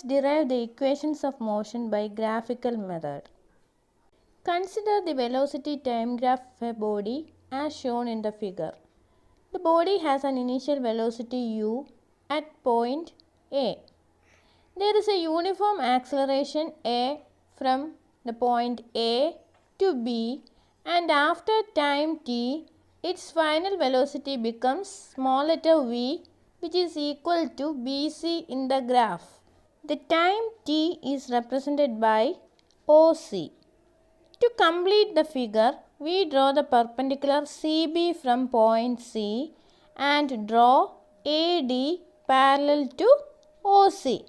derive the equations of motion by graphical method. Consider the velocity time graph of a body as shown in the figure. The body has an initial velocity u at point A. There is a uniform acceleration a from the point A to B, and after time t, its final velocity becomes small letter v, which is equal to bc in the graph. The time t is represented by OC. To complete the figure, we draw the perpendicular CB from point C and draw AD parallel to OC.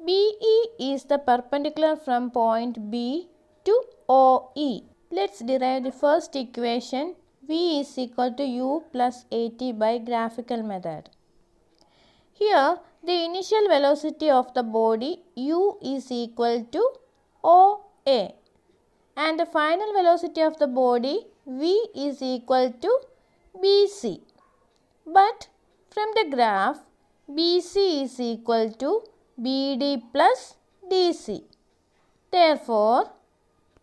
BE is the perpendicular from point B to OE. Let's derive the first equation. V is equal to U plus AT by graphical method. Here, the initial velocity of the body U is equal to OA. And the final velocity of the body V is equal to BC. But from the graph, BC is equal to BD plus DC. Therefore,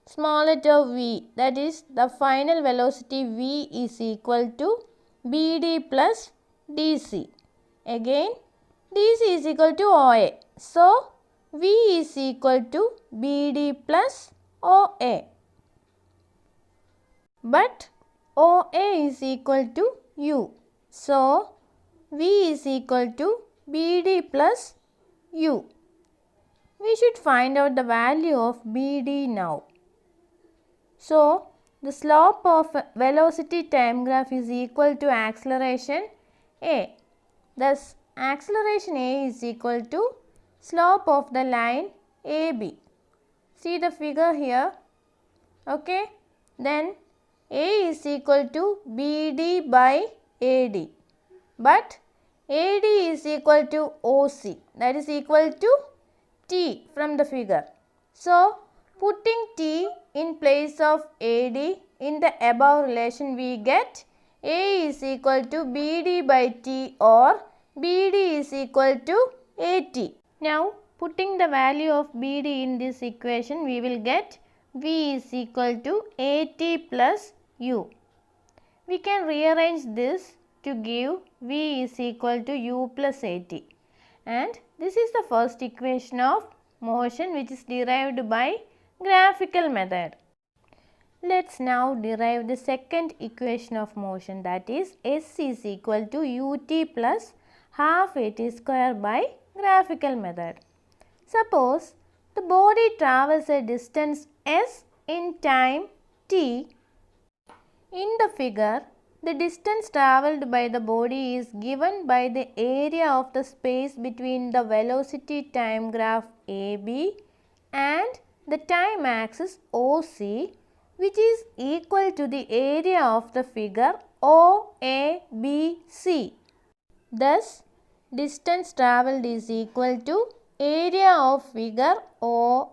small letter v, that is the final velocity V is equal to BD plus DC. Again, DC is equal to OA. So, V is equal to BD plus OA. But OA is equal to U. So, V is equal to BD plus U. We should find out the value of BD now. So, the slope of velocity time graph is equal to acceleration A. Thus, acceleration A is equal to slope of the line AB. See the figure here. Okay. Then A is equal to BD by AD. But AD is equal to OC. That is equal to T from the figure. So, putting T in place of AD in the above relation, we get A is equal to BD by T or BD is equal to AT. Now, putting the value of BD in this equation, we will get V is equal to AT plus U. We can rearrange this to give V is equal to U plus AT. And this is the first equation of motion which is derived by graphical method. Let's now derive the second equation of motion, that is S is equal to UT plus half AT square by graphical method. Suppose the body travels a distance S in time t. In the figure, the distance travelled by the body is given by the area of the space between the velocity time graph AB and the time axis OC, which is equal to the area of the figure OABC. Thus, distance travelled is equal to area of figure OABC,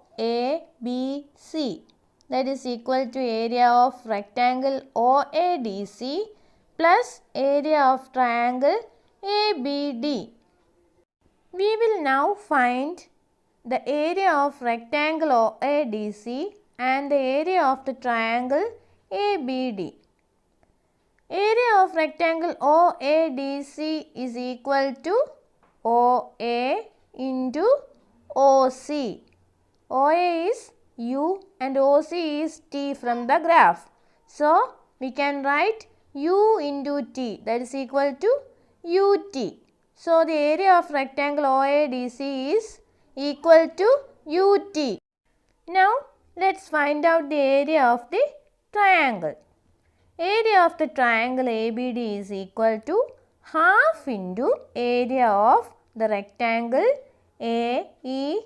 that is equal to area of rectangle OADC plus area of triangle ABD. We will now find the area of rectangle OADC and the area of the triangle ABD. Area of rectangle OADC is equal to OA into OC. OA is U and OC is T from the graph. So, we can write U into T, that is equal to UT. So, the area of rectangle OADC is equal to UT. Now, let's find out the area of the triangle. Area of the triangle ABD is equal to half into area of the rectangle AEBD.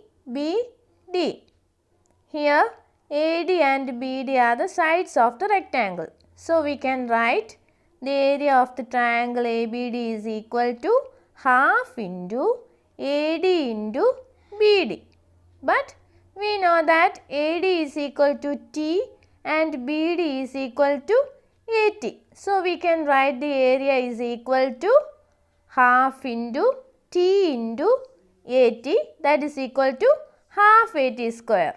Here AD and BD are the sides of the rectangle. So, we can write the area of the triangle ABD is equal to half into AD into BD. But we know that AD is equal to T and BD is equal to AT. So, we can write the area is equal to half into T into AT, that is equal to half AT square.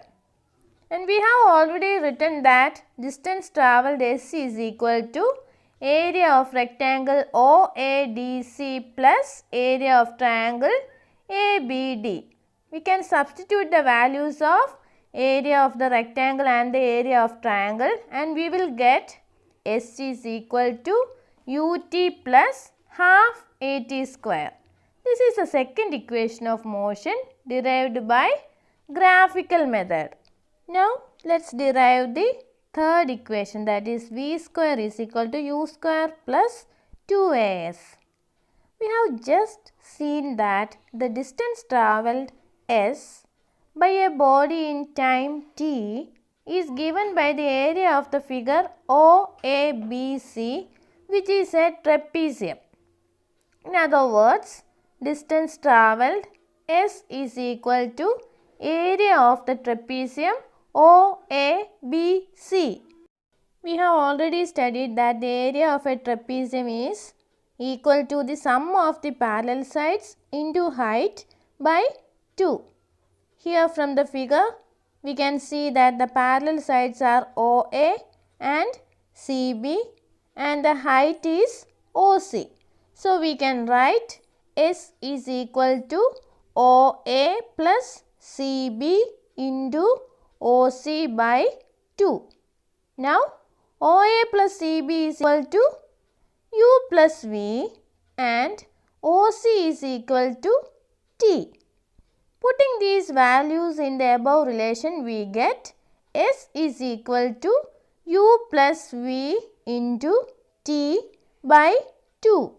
And we have already written that distance travelled S is equal to area of rectangle OADC plus area of triangle ABD. We can substitute the values of area of the rectangle and the area of triangle, and we will get S is equal to UT plus half AT square. This is the second equation of motion derived by graphical method. Now let's derive the third equation, that is V square is equal to U square plus 2AS. We have just seen that the distance travelled S by a body in time t is given by the area of the figure OABC, which is a trapezium. In other words, distance travelled S is equal to area of the trapezium OABC. We have already studied that the area of a trapezium is equal to the sum of the parallel sides into height by 2. Here from the figure we can see that the parallel sides are OA and CB and the height is OC. So we can write S is equal to OA plus CB into OC by 2. Now OA plus CB is equal to U plus V and OC is equal to T. Putting these values in the above relation, we get S is equal to U plus V into T by 2.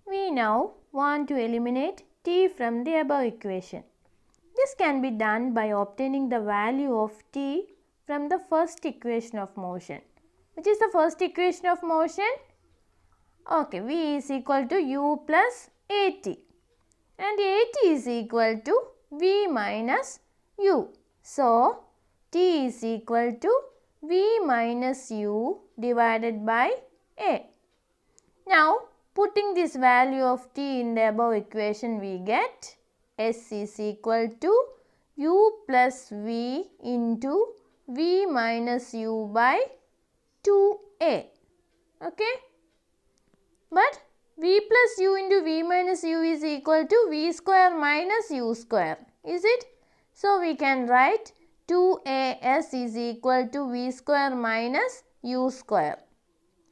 We now want to eliminate T from the above equation. This can be done by obtaining the value of T from the first equation of motion. Which is the first equation of motion? Okay, V is equal to U plus AT and AT is equal to V minus U. So, T is equal to V minus U divided by A. Now, putting this value of T in the above equation, we get S is equal to U plus V into V minus U by 2A. Okay. But V plus U into V minus U is equal to V square minus U square. Is it? So we can write 2AS is equal to V square minus U square.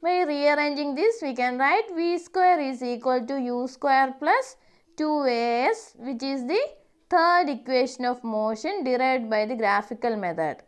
By rearranging this, we can write V square is equal to U square plus 2AS, which is the third equation of motion derived by the graphical method.